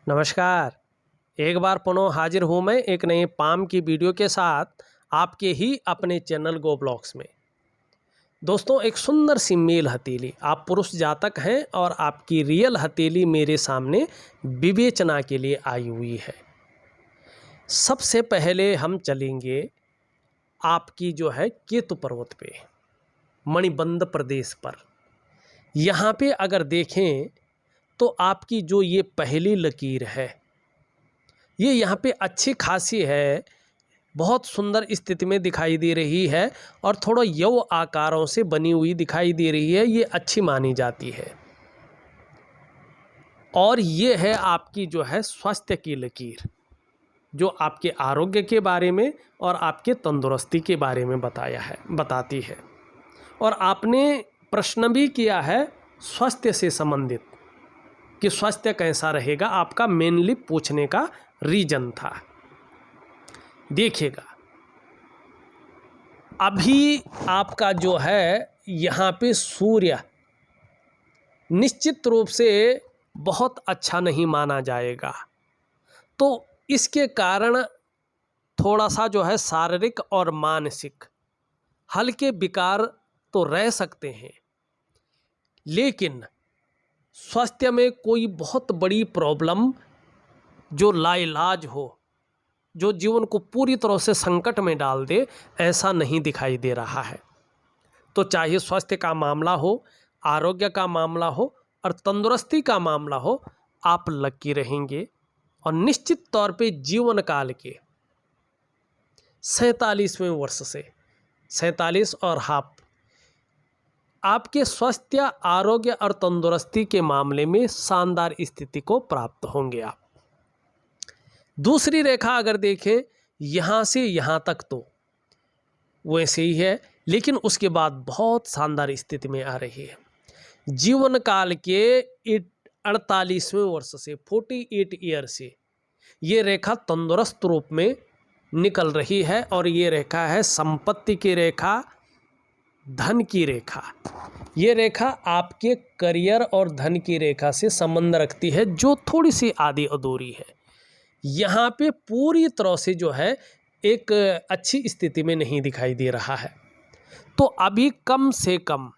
नमस्कार। एक बार पुनः हाजिर हूँ मैं एक नए पाम की वीडियो के साथ आपके ही अपने चैनल गो ब्लॉग्स में। दोस्तों, एक सुंदर सी मेल हथेली, आप पुरुष जातक हैं और आपकी रियल हथेली मेरे सामने विवेचना के लिए आई हुई है। सबसे पहले हम चलेंगे आपकी जो है केतु पर्वत पे, मणिबंध प्रदेश पर। यहाँ पे अगर देखें तो आपकी जो ये पहली लकीर है, ये यहाँ पे अच्छी खासी है, बहुत सुंदर स्थिति में दिखाई दे रही है और थोड़ा यव आकारों से बनी हुई दिखाई दे रही है। ये अच्छी मानी जाती है। और ये है आपकी जो है स्वास्थ्य की लकीर, जो आपके आरोग्य के बारे में और आपके तंदुरुस्ती के बारे में बताती है। और आपने प्रश्न भी किया है स्वास्थ्य से संबंधित कि स्वास्थ्य कैसा रहेगा, आपका मेनली पूछने का रीजन था। देखिएगा, अभी आपका जो है यहाँ पे सूर्य निश्चित रूप से बहुत अच्छा नहीं माना जाएगा, तो इसके कारण थोड़ा सा जो है शारीरिक और मानसिक हल्के विकार तो रह सकते हैं, लेकिन स्वास्थ्य में कोई बहुत बड़ी प्रॉब्लम जो लाइलाज हो, जो जीवन को पूरी तरह से संकट में डाल दे, ऐसा नहीं दिखाई दे रहा है। तो चाहे स्वास्थ्य का मामला हो, आरोग्य का मामला हो और तंदुरुस्ती का मामला हो, आप लकी रहेंगे। और निश्चित तौर पे जीवन काल के 47वें वर्ष से 47 और हाफ आपके स्वास्थ्य, आरोग्य और तंदुरुस्ती के मामले में शानदार स्थिति को प्राप्त होंगे आप। दूसरी रेखा अगर देखें, यहाँ से यहाँ तक तो वैसे ही है, लेकिन उसके बाद बहुत शानदार स्थिति में आ रही है। जीवन काल के 48वें वर्ष से 48 ईयर से ये रेखा तंदुरुस्त रूप में निकल रही है और ये रेखा है संपत्ति की रेखा, धन की रेखा। ये रेखा आपके करियर और धन की रेखा से संबंध रखती है, जो थोड़ी सी आधी अधूरी है। यहाँ पे पूरी तरह से जो है एक अच्छी स्थिति में नहीं दिखाई दे रहा है। तो अभी कम से कम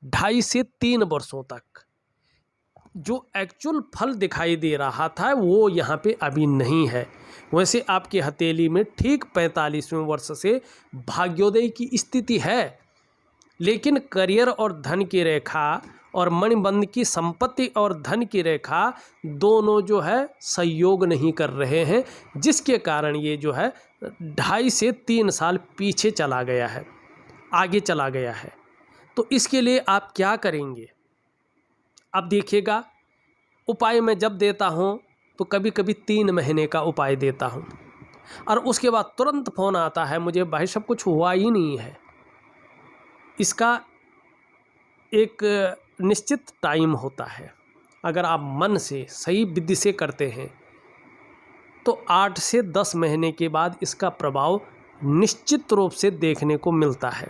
2.5 से 3 वर्षों तक जो एक्चुअल फल दिखाई दे रहा था वो यहाँ पे अभी नहीं है। वैसे आपकी हथेली में ठीक 45वें वर्ष से भाग्योदय की स्थिति है, लेकिन करियर और धन की रेखा और मणिबंध की संपत्ति और धन की रेखा दोनों जो है सहयोग नहीं कर रहे हैं, जिसके कारण ये जो है 2.5 से 3 साल पीछे चला गया है, आगे चला गया है। तो इसके लिए आप क्या करेंगे? अब देखिएगा, उपाय मैं जब देता हूँ तो कभी कभी 3 महीने का उपाय देता हूँ और उसके बाद तुरंत फ़ोन आता है मुझे, भाई सब कुछ हुआ ही नहीं है। इसका एक निश्चित टाइम होता है। अगर आप मन से सही विधि से करते हैं तो 8 से 10 महीने के बाद इसका प्रभाव निश्चित रूप से देखने को मिलता है।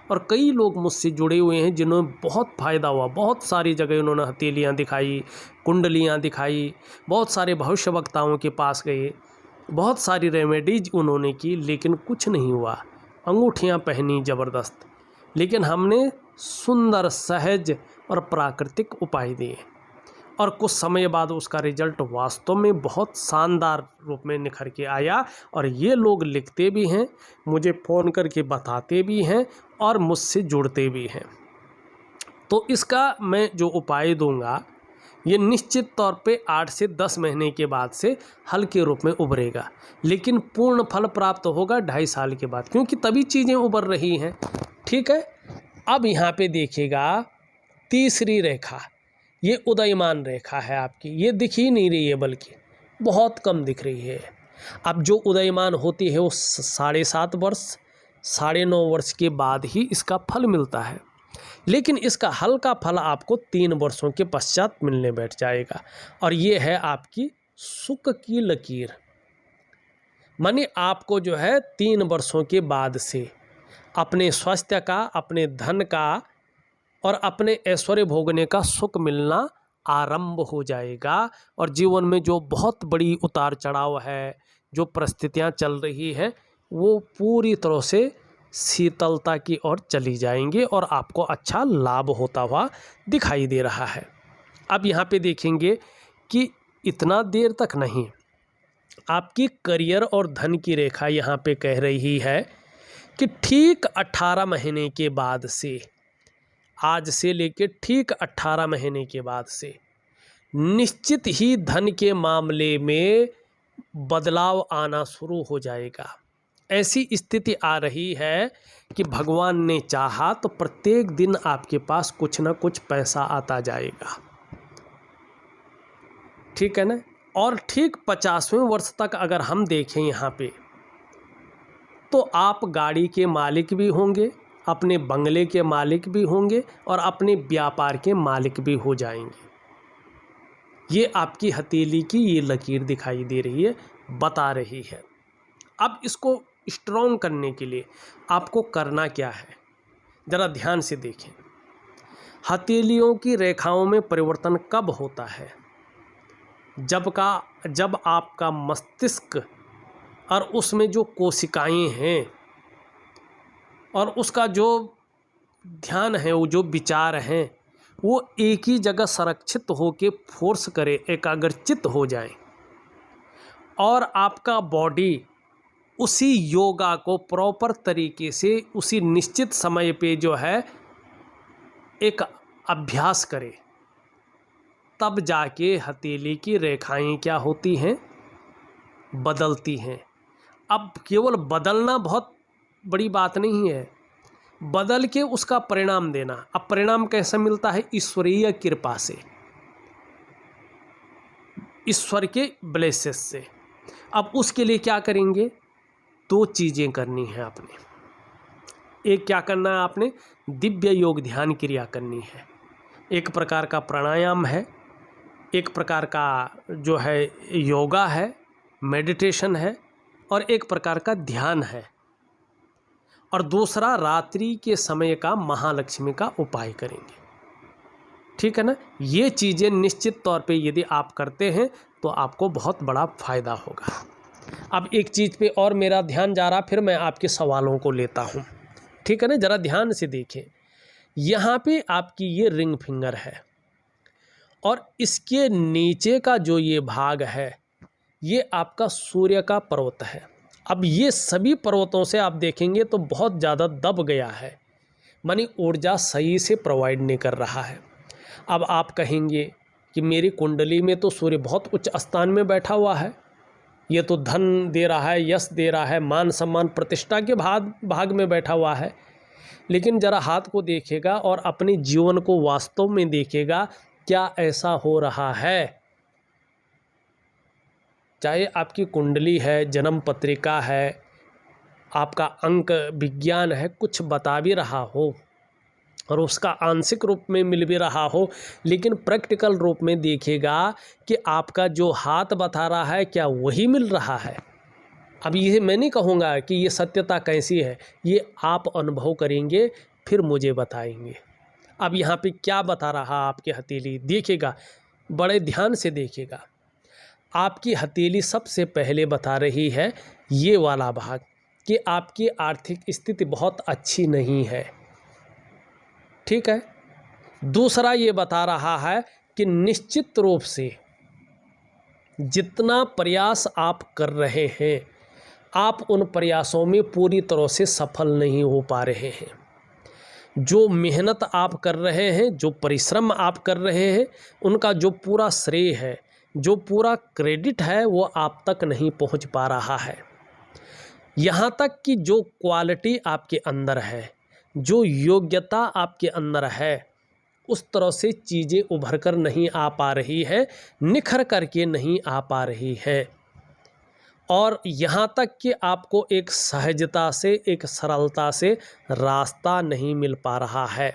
और कई लोग मुझसे जुड़े हुए हैं जिन्होंने बहुत फ़ायदा हुआ, बहुत सारी जगह उन्होंने हथेलियाँ दिखाई, कुंडलियाँ दिखाई, बहुत सारे भविष्यवक्ताओं के पास गए, बहुत सारी रेमेडीज उन्होंने की, लेकिन कुछ नहीं हुआ। अंगूठियाँ पहनी ज़बरदस्त, लेकिन हमने सुंदर, सहज और प्राकृतिक उपाय दिए और कुछ समय बाद उसका रिजल्ट वास्तव में बहुत शानदार रूप में निखर के आया। और ये लोग लिखते भी हैं, मुझे फ़ोन करके बताते भी हैं और मुझसे जुड़ते भी हैं। तो इसका मैं जो उपाय दूंगा ये निश्चित तौर पे 8 से 10 महीने के बाद से हल्के रूप में उभरेगा, लेकिन पूर्ण फल प्राप्त होगा 2.5 साल के बाद, क्योंकि तभी चीज़ें उभर रही हैं। ठीक है, अब यहाँ पे देखिएगा, तीसरी रेखा ये उदयमान रेखा है आपकी, ये दिख ही नहीं रही है, बल्कि बहुत कम दिख रही है। अब जो उदयमान होती है वो 7.5 वर्ष, 9.5 वर्ष के बाद ही इसका फल मिलता है, लेकिन इसका हल्का फल आपको 3 वर्षों के पश्चात मिलने बैठ जाएगा। और ये है आपकी सुख की लकीर, माने आपको जो है 3 वर्षों के बाद से अपने स्वास्थ्य का, अपने धन का और अपने ऐश्वर्य भोगने का सुख मिलना आरंभ हो जाएगा और जीवन में जो बहुत बड़ी उतार चढ़ाव है, जो परिस्थितियां चल रही है, वो पूरी तरह से शीतलता की ओर चली जाएंगी और आपको अच्छा लाभ होता हुआ दिखाई दे रहा है। अब यहाँ पे देखेंगे कि इतना देर तक नहीं, आपकी करियर और धन की रेखा यहाँ पे कह रही है कि ठीक 18 महीने के बाद से, आज से लेके ठीक 18 महीने के बाद से निश्चित ही धन के मामले में बदलाव आना शुरू हो जाएगा। ऐसी स्थिति आ रही है कि भगवान ने चाहा तो प्रत्येक दिन आपके पास कुछ ना कुछ पैसा आता जाएगा, ठीक है ना। और ठीक 50वें वर्ष तक अगर हम देखें यहाँ पे, तो आप गाड़ी के मालिक भी होंगे, अपने बंगले के मालिक भी होंगे और अपने व्यापार के मालिक भी हो जाएंगे। ये आपकी हथेली की ये लकीर दिखाई दे रही है, बता रही है। अब इसको स्ट्रॉन्ग करने के लिए आपको करना क्या है, ज़रा ध्यान से देखें। हथेलियों की रेखाओं में परिवर्तन कब होता है? जब आपका मस्तिष्क और उसमें जो कोशिकाएं हैं और उसका जो ध्यान है, वो जो विचार हैं, वो एक ही जगह संरक्षित होके फोर्स करे, एकाग्रचित हो जाए और आपका बॉडी उसी योगा को प्रॉपर तरीके से उसी निश्चित समय पे जो है एक अभ्यास करे, तब जाके हथेली की रेखाएं क्या होती हैं, बदलती हैं। अब केवल बदलना बहुत बड़ी बात नहीं है, बदल के उसका परिणाम देना। अब परिणाम कैसे मिलता है? ईश्वरीय कृपा से, ईश्वर के ब्लेसेस से। अब उसके लिए क्या करेंगे? 2 चीज़ें करनी है आपने। एक क्या करना है आपने? दिव्य योग ध्यान क्रिया करनी है। एक प्रकार का प्राणायाम है, एक प्रकार का जो है योगा है, मेडिटेशन है और एक प्रकार का ध्यान है। और दूसरा रात्रि के समय का महालक्ष्मी का उपाय करेंगे, ठीक है ना। ये चीज़ें निश्चित तौर पे यदि आप करते हैं तो आपको बहुत बड़ा फायदा होगा। अब एक चीज़ पे और मेरा ध्यान जा रहा, फिर मैं आपके सवालों को लेता हूँ, ठीक है ना। ज़रा ध्यान से देखें, यहाँ पे आपकी ये रिंग फिंगर है और इसके नीचे का जो ये भाग है, ये आपका सूर्य का पर्वत है। अब ये सभी पर्वतों से आप देखेंगे तो बहुत ज़्यादा दब गया है, मानी ऊर्जा सही से प्रोवाइड नहीं कर रहा है। अब आप कहेंगे कि मेरी कुंडली में तो सूर्य बहुत उच्च स्थान में बैठा हुआ है, ये तो धन दे रहा है, यश दे रहा है, मान सम्मान प्रतिष्ठा के भाग में बैठा हुआ है। लेकिन ज़रा हाथ को देखेगा और अपने जीवन को वास्तव में देखेगा, क्या ऐसा हो रहा है? चाहे आपकी कुंडली है, जन्म पत्रिका है, आपका अंक विज्ञान है, कुछ बता भी रहा हो और उसका आंशिक रूप में मिल भी रहा हो, लेकिन प्रैक्टिकल रूप में देखिएगा कि आपका जो हाथ बता रहा है क्या वही मिल रहा है। अब ये मैं नहीं कहूँगा कि ये सत्यता कैसी है, ये आप अनुभव करेंगे फिर मुझे बताएंगे। अब यहाँ पे क्या बता रहा आपकी हथेली, देखिएगा, बड़े ध्यान से देखिएगा। आपकी हथेली सबसे पहले बता रही है ये वाला भाग कि आपकी आर्थिक स्थिति बहुत अच्छी नहीं है, ठीक है। दूसरा ये बता रहा है कि निश्चित रूप से जितना प्रयास आप कर रहे हैं, आप उन प्रयासों में पूरी तरह से सफल नहीं हो पा रहे हैं। जो मेहनत आप कर रहे हैं, जो परिश्रम आप कर रहे हैं, उनका जो पूरा श्रेय है, जो पूरा क्रेडिट है, वो आप तक नहीं पहुंच पा रहा है। यहाँ तक कि जो क्वालिटी आपके अंदर है, जो योग्यता आपके अंदर है, उस तरह से चीज़ें उभर कर नहीं आ पा रही है, निखर करके नहीं आ पा रही है। और यहाँ तक कि आपको एक सहजता से, एक सरलता से रास्ता नहीं मिल पा रहा है।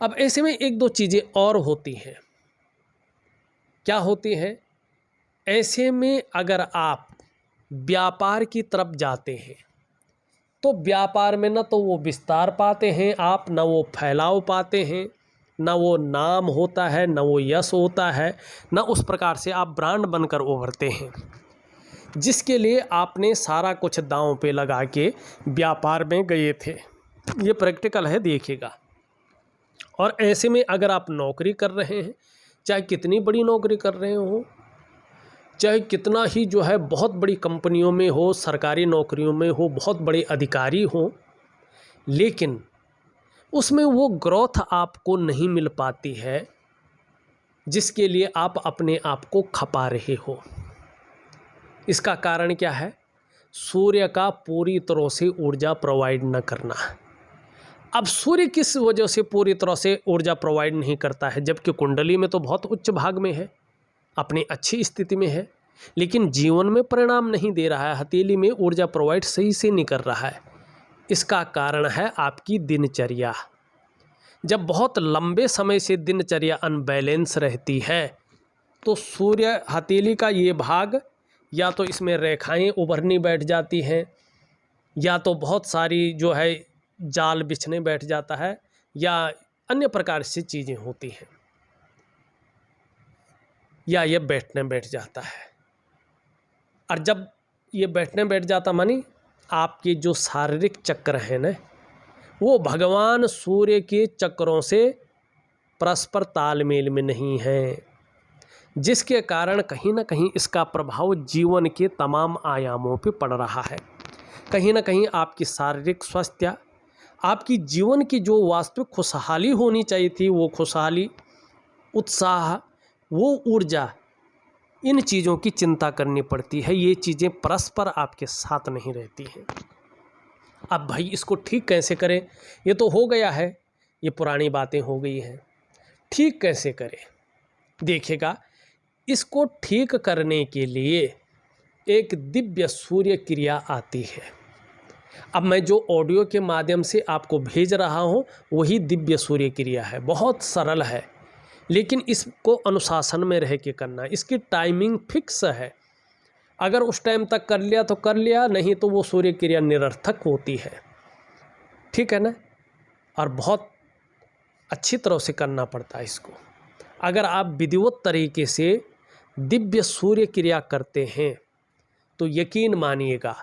अब ऐसे में 1-2 चीज़ें और होती हैं। क्या होती हैं? ऐसे में अगर आप व्यापार की तरफ जाते हैं तो व्यापार में न तो वो विस्तार पाते हैं आप, न वो फैलाव पाते हैं, ना वो नाम होता है, ना वो यश होता है, ना उस प्रकार से आप ब्रांड बनकर उभरते हैं, जिसके लिए आपने सारा कुछ दांव पे लगा के व्यापार में गए थे। ये प्रैक्टिकल है, देखिएगा। और ऐसे में अगर आप नौकरी कर रहे हैं, चाहे कितनी बड़ी नौकरी कर रहे हो, चाहे कितना ही जो है बहुत बड़ी कंपनियों में हो, सरकारी नौकरियों में हो, बहुत बड़े अधिकारी हो, लेकिन उसमें वो ग्रोथ आपको नहीं मिल पाती है जिसके लिए आप अपने आप को खपा रहे हो। इसका कारण क्या है? सूर्य का पूरी तरह से ऊर्जा प्रोवाइड न करना। अब सूर्य किस वजह से पूरी तरह से ऊर्जा प्रोवाइड नहीं करता है? जबकि कुंडली में तो बहुत उच्च भाग में है, अपनी अच्छी स्थिति में है, लेकिन जीवन में परिणाम नहीं दे रहा है, हथेली में ऊर्जा प्रोवाइड सही से नहीं कर रहा है। इसका कारण है आपकी दिनचर्या। जब बहुत लंबे समय से दिनचर्या अनबैलेंस रहती है तो सूर्य हथेली का ये भाग या तो इसमें रेखाएं उभरनी बैठ जाती हैं, या तो बहुत सारी जो है जाल बिछने बैठ जाता है, या अन्य प्रकार से चीज़ें होती हैं, या ये बैठने बैठ जाता है। और जब ये बैठने बैठ जाता मानी आपके जो शारीरिक चक्र हैं ना, वो भगवान सूर्य के चक्रों से परस्पर तालमेल में नहीं है, जिसके कारण कहीं ना कहीं इसका प्रभाव जीवन के तमाम आयामों पे पड़ रहा है। कहीं ना कहीं आपकी शारीरिक स्वास्थ्य, आपकी जीवन की जो वास्तविक खुशहाली होनी चाहिए थी, वो खुशहाली, उत्साह, वो ऊर्जा, इन चीज़ों की चिंता करनी पड़ती है। ये चीज़ें परस्पर आपके साथ नहीं रहती हैं। अब भाई इसको ठीक कैसे करें? ये तो हो गया है, ये पुरानी बातें हो गई हैं, ठीक कैसे करें? देखिएगा, इसको ठीक करने के लिए एक दिव्य सूर्य क्रिया आती है। अब मैं जो ऑडियो के माध्यम से आपको भेज रहा हूँ वही दिव्य सूर्य क्रिया है। बहुत सरल है, लेकिन इसको अनुशासन में रह के करना। इसकी टाइमिंग फिक्स है, अगर उस टाइम तक कर लिया तो कर लिया, नहीं तो वो सूर्य क्रिया निरर्थक होती है। ठीक है ना? और बहुत अच्छी तरह से करना पड़ता है इसको। अगर आप विधिवत तरीके से दिव्य सूर्य क्रिया करते हैं तो यकीन मानिएगा,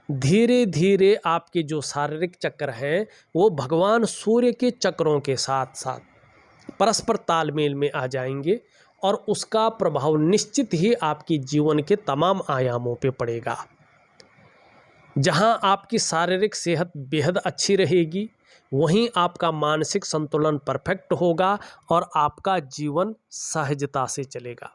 धीरे धीरे आपके जो शारीरिक चक्र हैं वो भगवान सूर्य के चक्रों के साथ साथ परस्पर तालमेल में आ जाएंगे, और उसका प्रभाव निश्चित ही आपकी जीवन के तमाम आयामों पे पड़ेगा। जहां आपकी शारीरिक सेहत बेहद अच्छी रहेगी, वहीं आपका मानसिक संतुलन परफेक्ट होगा और आपका जीवन सहजता से चलेगा।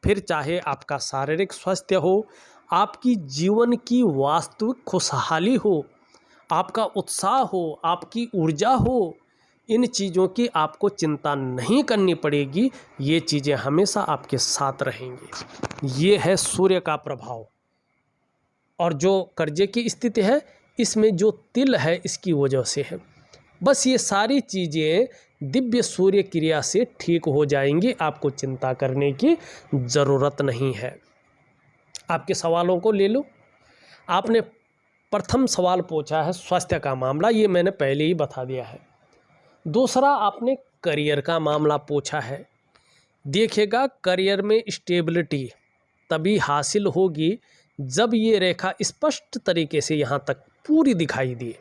फिर चाहे आपका शारीरिक स्वास्थ्य हो, आपकी जीवन की वास्तविक खुशहाली हो, आपका उत्साह हो, आपकी ऊर्जा हो, इन चीज़ों की आपको चिंता नहीं करनी पड़ेगी। ये चीज़ें हमेशा आपके साथ रहेंगी। ये है सूर्य का प्रभाव। और जो कर्जे की स्थिति है, इसमें जो तिल है इसकी वजह से है। बस ये सारी चीज़ें दिव्य सूर्य क्रिया से ठीक हो जाएंगी, आपको चिंता करने की ज़रूरत नहीं है। आपके सवालों को ले लो। आपने प्रथम सवाल पूछा है स्वास्थ्य का मामला, ये मैंने पहले ही बता दिया है। दूसरा आपने करियर का मामला पूछा है। देखिएगा, करियर में स्टेबिलिटी तभी हासिल होगी जब ये रेखा स्पष्ट तरीके से यहाँ तक पूरी दिखाई दी।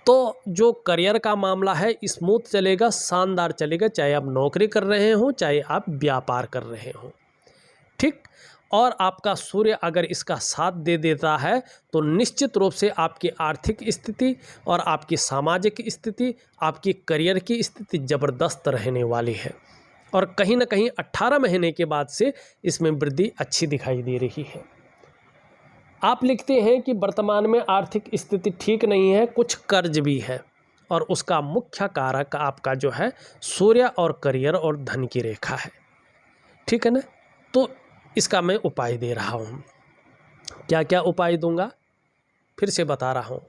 तो जो करियर का मामला है स्मूथ चलेगा, शानदार चलेगा, चाहे आप नौकरी कर रहे हो, चाहे आप व्यापार कर रहे हो। ठीक। और आपका सूर्य अगर इसका साथ दे देता है तो निश्चित रूप से आपकी आर्थिक स्थिति और आपकी सामाजिक स्थिति, आपकी करियर की स्थिति ज़बरदस्त रहने वाली है। और कहीं ना कहीं 18 महीने के बाद से इसमें वृद्धि अच्छी दिखाई दे रही है। आप लिखते हैं कि वर्तमान में आर्थिक स्थिति ठीक नहीं है, कुछ कर्ज भी है, और उसका मुख्य कारक आपका जो है सूर्य और करियर और धन की रेखा है। ठीक है ना? तो इसका मैं उपाय दे रहा हूँ। क्या क्या उपाय दूंगा फिर से बता रहा हूँ।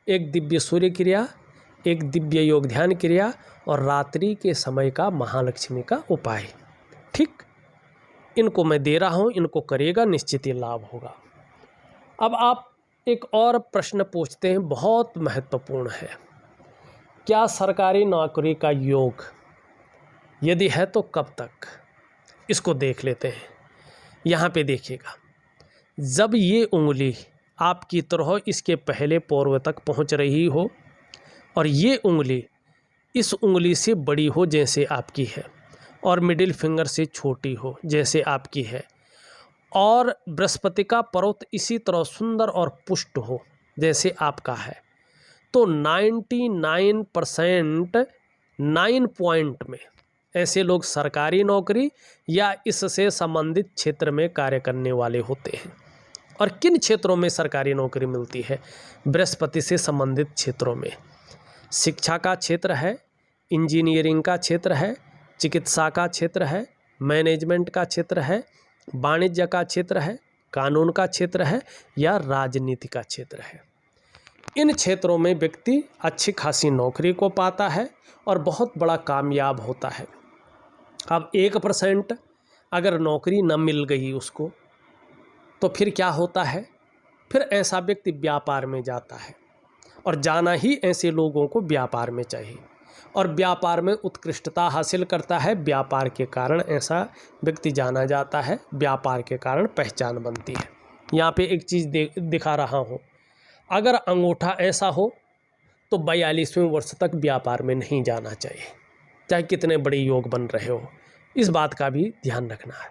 एक दिव्य सूर्य क्रिया, एक दिव्य योग ध्यान क्रिया, और रात्रि के समय का महालक्ष्मी का उपाय। ठीक, इनको मैं दे रहा हूँ, इनको करिएगा, निश्चित ही लाभ होगा। अब आप एक और प्रश्न पूछते हैं, बहुत महत्वपूर्ण है। क्या सरकारी नौकरी का योग यदि है तो कब तक, इसको देख लेते हैं। यहाँ पे देखिएगा, जब ये उंगली आपकी तरह इसके पहले पोर्व तक पहुँच रही हो और ये उंगली इस उंगली से बड़ी हो जैसे आपकी है, और मिडिल फिंगर से छोटी हो जैसे आपकी है, और बृहस्पति का पर्वत इसी तरह सुंदर और पुष्ट हो जैसे आपका है, तो 99% 9 पॉइंट में ऐसे लोग सरकारी नौकरी या इससे संबंधित क्षेत्र में कार्य करने वाले होते हैं। और किन क्षेत्रों में सरकारी नौकरी मिलती है? बृहस्पति से संबंधित क्षेत्रों में शिक्षा का क्षेत्र है, इंजीनियरिंग का क्षेत्र है, चिकित्सा का क्षेत्र है, मैनेजमेंट का क्षेत्र है, वाणिज्य का क्षेत्र है, कानून का क्षेत्र है या राजनीति का क्षेत्र है। इन क्षेत्रों में व्यक्ति अच्छी खासी नौकरी को पाता है और बहुत बड़ा कामयाब होता है। अब 1% अगर नौकरी न मिल गई उसको, तो फिर क्या होता है? फिर ऐसा व्यक्ति व्यापार में जाता है, और जाना ही ऐसे लोगों को व्यापार में चाहिए, और व्यापार में उत्कृष्टता हासिल करता है। व्यापार के कारण ऐसा व्यक्ति जाना जाता है, व्यापार के कारण पहचान बनती है। यहाँ पे एक चीज़ दिखा रहा हूँ, अगर अंगूठा ऐसा हो तो 42वें वर्ष तक व्यापार में नहीं जाना चाहिए, चाहे कितने बड़े योग बन रहे हो। इस बात का भी ध्यान रखना है।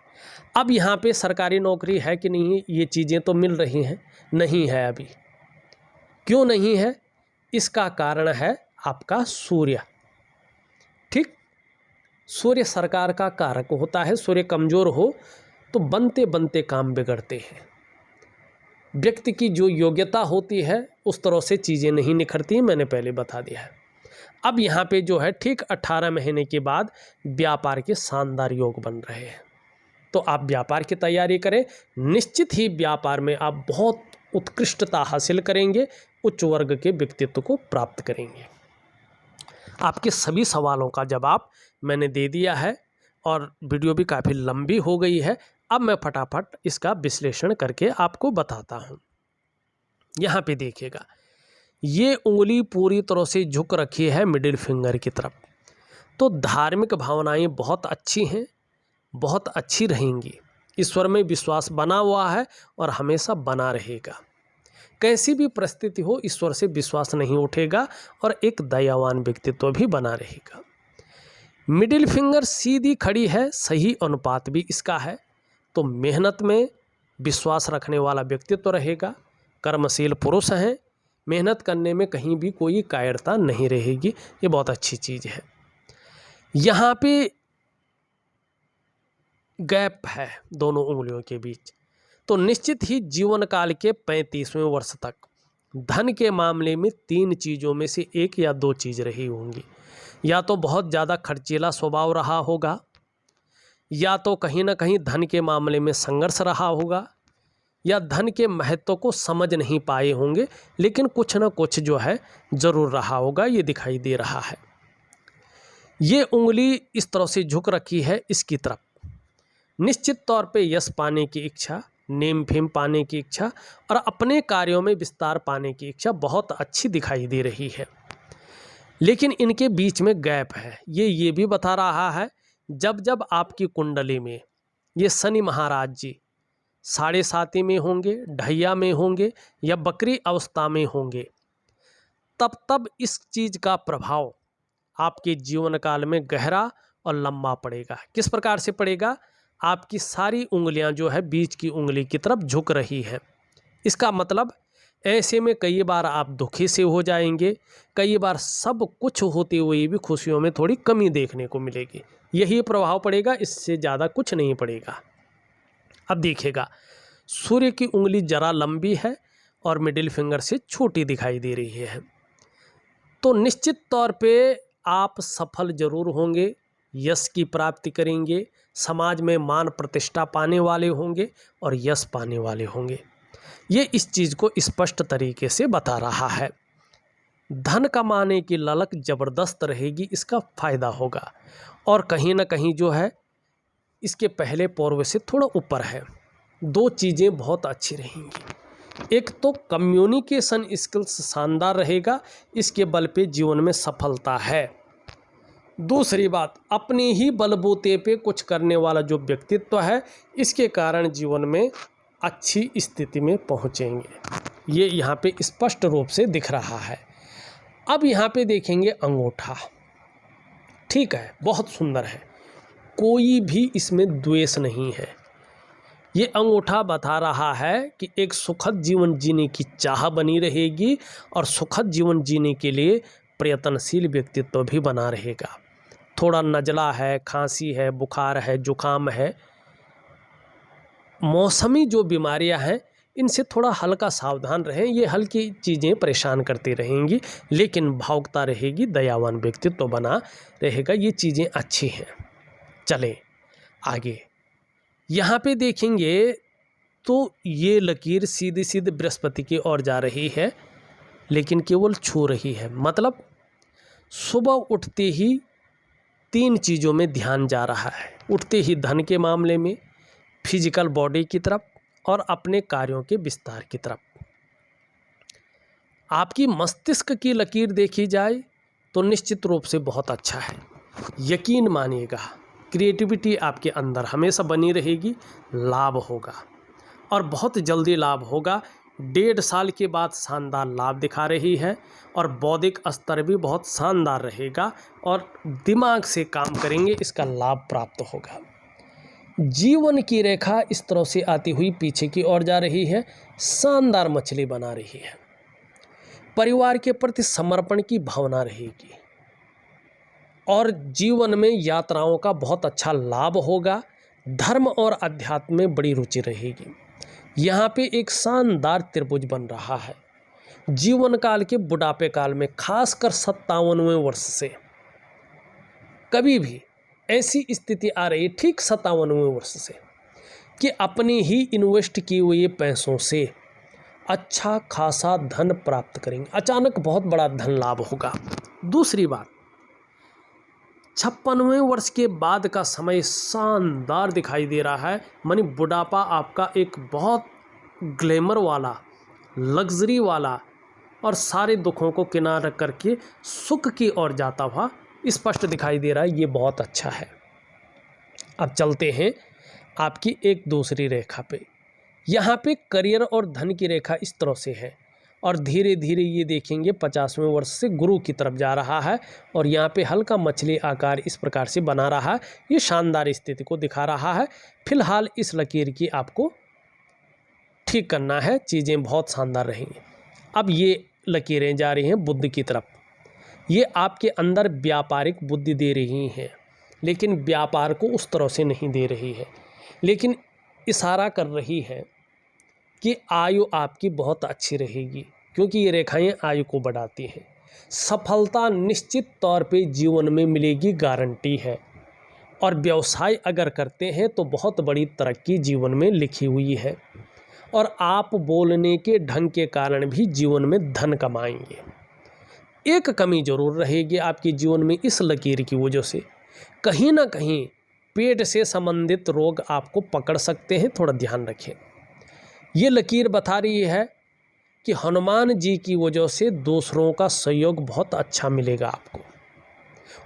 अब यहाँ पे सरकारी नौकरी है कि नहीं, ये चीज़ें तो मिल रही हैं, नहीं है अभी। क्यों नहीं है? इसका कारण है आपका सूर्य। ठीक, सूर्य सरकार का कारक होता है। सूर्य कमज़ोर हो तो बनते बनते काम बिगड़ते हैं। व्यक्ति की जो योग्यता होती है उस तरह से चीज़ें नहीं निखरती, मैंने पहले बता दिया है। अब यहाँ पे जो है ठीक 18 महीने के बाद व्यापार के शानदार योग बन रहे हैं, तो आप व्यापार की तैयारी करें। निश्चित ही व्यापार में आप बहुत उत्कृष्टता हासिल करेंगे, उच्च वर्ग के व्यक्तित्व को प्राप्त करेंगे। आपके सभी सवालों का जवाब मैंने दे दिया है और वीडियो भी काफ़ी लंबी हो गई है। अब मैं फटाफट इसका विश्लेषण करके आपको बताता हूँ। यहाँ पे देखिएगा, ये उंगली पूरी तरह से झुक रखी है मिडिल फिंगर की तरफ, तो धार्मिक भावनाएं बहुत अच्छी हैं, बहुत अच्छी रहेंगी। ईश्वर में विश्वास बना हुआ है और हमेशा बना रहेगा। कैसी भी परिस्थिति हो, ईश्वर से विश्वास नहीं उठेगा और एक दयावान व्यक्तित्व भी बना रहेगा। मिडिल फिंगर सीधी खड़ी है, सही अनुपात भी इसका है, तो मेहनत में विश्वास रखने वाला व्यक्तित्व रहेगा। कर्मशील पुरुष हैं, मेहनत करने में कहीं भी कोई कायरता नहीं रहेगी, ये बहुत अच्छी चीज़ है। यहाँ पे गैप है दोनों उंगलियों के बीच, तो निश्चित ही जीवन काल के 35वें वर्ष तक धन के मामले में 3 चीज़ों में से 1 या 2 चीज़ रही होंगी। या तो बहुत ज़्यादा खर्चीला स्वभाव रहा होगा, या तो कहीं ना कहीं धन के मामले में संघर्ष रहा होगा, या धन के महत्व को समझ नहीं पाए होंगे, लेकिन कुछ ना कुछ जो है ज़रूर रहा होगा। ये दिखाई दे रहा है। ये उंगली इस तरह से झुक रखी है इसकी तरफ। निश्चित तौर पे यश पाने की इच्छा, नेम फेम पाने की इच्छा और अपने कार्यों में विस्तार पाने की इच्छा बहुत अच्छी दिखाई दे रही है, लेकिन इनके बीच में गैप है। ये भी बता रहा है, जब जब आपकी कुंडली में ये शनि महाराज जी 7.5 में होंगे, ढैया में होंगे या बकरी अवस्था में होंगे, तब तब इस चीज़ का प्रभाव आपके जीवन काल में गहरा और लंबा पड़ेगा। किस प्रकार से पड़ेगा? आपकी सारी उंगलियां जो है बीच की उंगली की तरफ झुक रही है। इसका मतलब ऐसे में कई बार आप दुखी से हो जाएंगे, कई बार सब कुछ होते हुए भी खुशियों में थोड़ी कमी देखने को मिलेगी। यही प्रभाव पड़ेगा, इससे ज़्यादा कुछ नहीं पड़ेगा। अब देखिएगा, सूर्य की उंगली जरा लंबी है और मिडिल फिंगर से छोटी दिखाई दे रही है, तो निश्चित तौर पे आप सफल जरूर होंगे, यश की प्राप्ति करेंगे, समाज में मान प्रतिष्ठा पाने वाले होंगे और यश पाने वाले होंगे। ये इस चीज़ को स्पष्ट तरीके से बता रहा है। धन कमाने की ललक ज़बरदस्त रहेगी, इसका फ़ायदा होगा, और कहीं ना कहीं जो है इसके पहले पूर्व से थोड़ा ऊपर है। 2 चीज़ें बहुत अच्छी रहेंगी। एक तो कम्युनिकेशन स्किल्स शानदार रहेगा, इसके बल पे जीवन में सफलता है। दूसरी बात, अपने ही बलबूते पे कुछ करने वाला जो व्यक्तित्व है, इसके कारण जीवन में अच्छी स्थिति में पहुँचेंगे। ये यहाँ पे स्पष्ट रूप से दिख रहा है। अब यहाँ पे देखेंगे अंगूठा। ठीक है, बहुत सुंदर है, कोई भी इसमें द्वेष नहीं है। ये अंगूठा बता रहा है कि एक सुखद जीवन जीने की चाह बनी रहेगी और सुखद जीवन जीने के लिए प्रयत्नशील व्यक्तित्व भी बना रहेगा। थोड़ा नज़ला है, खांसी है, बुखार है, जुकाम है, मौसमी जो बीमारियां हैं, इनसे थोड़ा हल्का सावधान रहें। ये हल्की चीज़ें परेशान करती रहेंगी, लेकिन भावुकता रहेगी, दयावान व्यक्तित्व बना रहेगा। ये चीज़ें अच्छी हैं। चलें आगे। यहाँ पे देखेंगे तो ये लकीर सीधी सीधी बृहस्पति की ओर जा रही है, लेकिन केवल छू रही है। मतलब सुबह उठते ही 3 चीज़ों में ध्यान जा रहा है। उठते ही धन के मामले में, फिजिकल बॉडी की तरफ और अपने कार्यों के विस्तार की तरफ। आपकी मस्तिष्क की लकीर देखी जाए तो निश्चित रूप से बहुत अच्छा है। यकीन मानिएगा, क्रिएटिविटी आपके अंदर हमेशा बनी रहेगी, लाभ होगा और बहुत जल्दी लाभ होगा। 1.5 साल के बाद शानदार लाभ दिखा रही है और बौद्धिक स्तर भी बहुत शानदार रहेगा और दिमाग से काम करेंगे, इसका लाभ प्राप्त होगा। जीवन की रेखा इस तरह से आती हुई पीछे की ओर जा रही है, शानदार मछली बना रही है। परिवार के प्रति समर्पण की भावना रहेगी और जीवन में यात्राओं का बहुत अच्छा लाभ होगा। धर्म और अध्यात्म में बड़ी रुचि रहेगी। यहाँ पे एक शानदार त्रिभुज बन रहा है। जीवन काल के बुढ़ापे काल में, खासकर 57वें वर्ष से कभी भी ऐसी स्थिति आ रही है, ठीक 57वें वर्ष से, कि अपने ही इन्वेस्ट किए हुए पैसों से अच्छा खासा धन प्राप्त करेंगे। अचानक बहुत बड़ा धन लाभ होगा। दूसरी बात, 56वें वर्ष के बाद का समय शानदार दिखाई दे रहा है। मानी बुढ़ापा आपका एक बहुत ग्लैमर वाला, लग्जरी वाला और सारे दुखों को किनारे करके सुख की ओर जाता हुआ स्पष्ट दिखाई दे रहा है। ये बहुत अच्छा है। अब चलते हैं आपकी एक दूसरी रेखा पे। यहाँ पे करियर और धन की रेखा इस तरह से है और धीरे धीरे ये देखेंगे 50वें वर्ष से गुरु की तरफ जा रहा है और यहाँ पे हल्का मछली आकार इस प्रकार से बना रहा है। ये शानदार स्थिति को दिखा रहा है। फिलहाल इस लकीर की आपको ठीक करना है, चीज़ें बहुत शानदार रहेंगी। अब ये लकीरें जा रही हैं बुद्धि की तरफ। ये आपके अंदर व्यापारिक बुद्धि दे रही हैं, लेकिन व्यापार को उस तरह से नहीं दे रही है, लेकिन इशारा कर रही है कि आयु आपकी बहुत अच्छी रहेगी, क्योंकि ये रेखाएं आयु को बढ़ाती हैं। सफलता निश्चित तौर पे जीवन में मिलेगी, गारंटी है। और व्यवसाय अगर करते हैं तो बहुत बड़ी तरक्की जीवन में लिखी हुई है और आप बोलने के ढंग के कारण भी जीवन में धन कमाएंगे। एक कमी जरूर रहेगी आपके जीवन में इस लकीर की वजह से, कहीं ना कहीं पेट से संबंधित रोग आपको पकड़ सकते हैं, थोड़ा ध्यान रखें। ये लकीर बता रही है कि हनुमान जी की वजह से दूसरों का सहयोग बहुत अच्छा मिलेगा आपको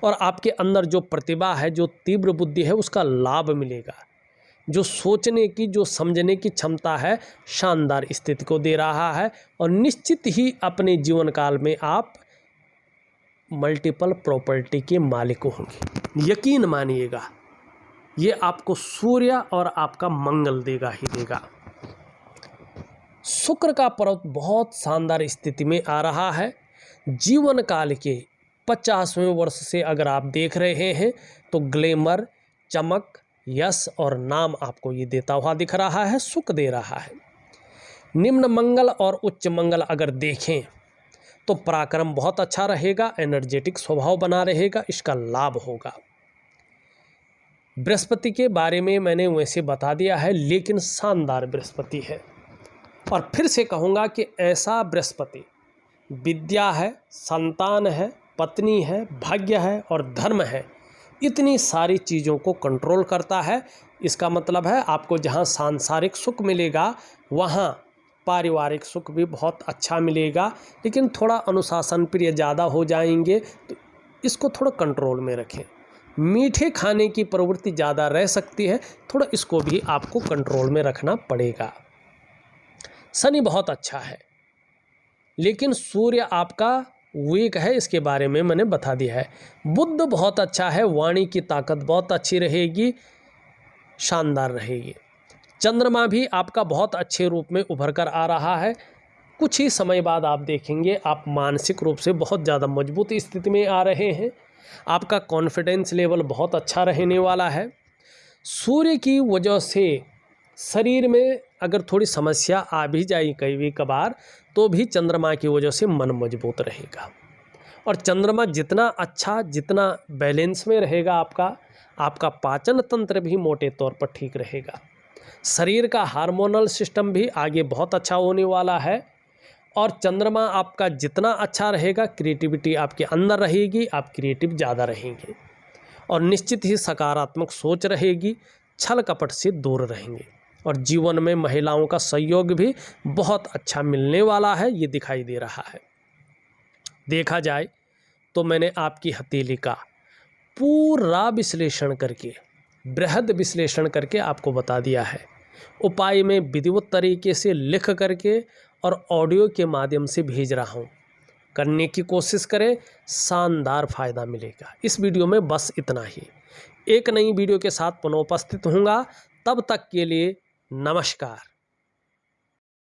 और आपके अंदर जो प्रतिभा है, जो तीव्र बुद्धि है, उसका लाभ मिलेगा। जो सोचने की, जो समझने की क्षमता है, शानदार स्थिति को दे रहा है और निश्चित ही अपने जीवन काल में आप मल्टीपल प्रॉपर्टी के मालिक होंगे। यकीन मानिएगा, ये आपको सूर्य और आपका मंगल देगा ही देगा। शुक्र का पर्वत बहुत शानदार स्थिति में आ रहा है। जीवन काल के 50वें वर्ष से अगर आप देख रहे हैं तो ग्लैमर, चमक, यश और नाम आपको ये देता हुआ दिख रहा है, सुख दे रहा है। निम्न मंगल और उच्च मंगल अगर देखें तो पराक्रम बहुत अच्छा रहेगा, एनर्जेटिक स्वभाव बना रहेगा, इसका लाभ होगा। बृहस्पति के बारे में मैंने वैसे बता दिया है, लेकिन शानदार बृहस्पति है। और फिर से कहूँगा कि ऐसा बृहस्पति विद्या है, संतान है, पत्नी है, भाग्य है और धर्म है, इतनी सारी चीज़ों को कंट्रोल करता है। इसका मतलब है आपको जहाँ सांसारिक सुख मिलेगा वहाँ पारिवारिक सुख भी बहुत अच्छा मिलेगा, लेकिन थोड़ा अनुशासन प्रिय ज़्यादा हो जाएंगे तो इसको थोड़ा कंट्रोल में रखें। मीठे खाने की प्रवृत्ति ज़्यादा रह सकती है, थोड़ा इसको भी आपको कंट्रोल में रखना पड़ेगा। शनि बहुत अच्छा है, लेकिन सूर्य आपका वीक है, इसके बारे में मैंने बता दिया है। बुध बहुत अच्छा है, वाणी की ताकत बहुत अच्छी रहेगी, शानदार रहेगी। चंद्रमा भी आपका बहुत अच्छे रूप में उभर कर आ रहा है। कुछ ही समय बाद आप देखेंगे आप मानसिक रूप से बहुत ज़्यादा मजबूत स्थिति में आ रहे हैं। आपका कॉन्फिडेंस लेवल बहुत अच्छा रहने वाला है। सूर्य की वजह से शरीर में अगर थोड़ी समस्या आ भी जाए कभी कभार, तो भी चंद्रमा की वजह से मन मजबूत रहेगा। और चंद्रमा जितना अच्छा, जितना बैलेंस में रहेगा आपका पाचन तंत्र भी मोटे तौर पर ठीक रहेगा। शरीर का हार्मोनल सिस्टम भी आगे बहुत अच्छा होने वाला है। और चंद्रमा आपका जितना अच्छा रहेगा, क्रिएटिविटी आपके अंदर रहेगी, आप क्रिएटिव ज़्यादा रहेंगे और निश्चित ही सकारात्मक सोच रहेगी, छल कपट से दूर रहेंगे। और जीवन में महिलाओं का सहयोग भी बहुत अच्छा मिलने वाला है, ये दिखाई दे रहा है। देखा जाए तो मैंने आपकी हथेली का पूरा विश्लेषण करके, बृहद विश्लेषण करके आपको बता दिया है। उपाय में विधिवत तरीके से लिख करके और ऑडियो के माध्यम से भेज रहा हूँ। करने की कोशिश करें, शानदार फ़ायदा मिलेगा। इस वीडियो में बस इतना ही। एक नई वीडियो के साथ पुनः उपस्थित होऊंगा, तब तक के लिए नमस्कार।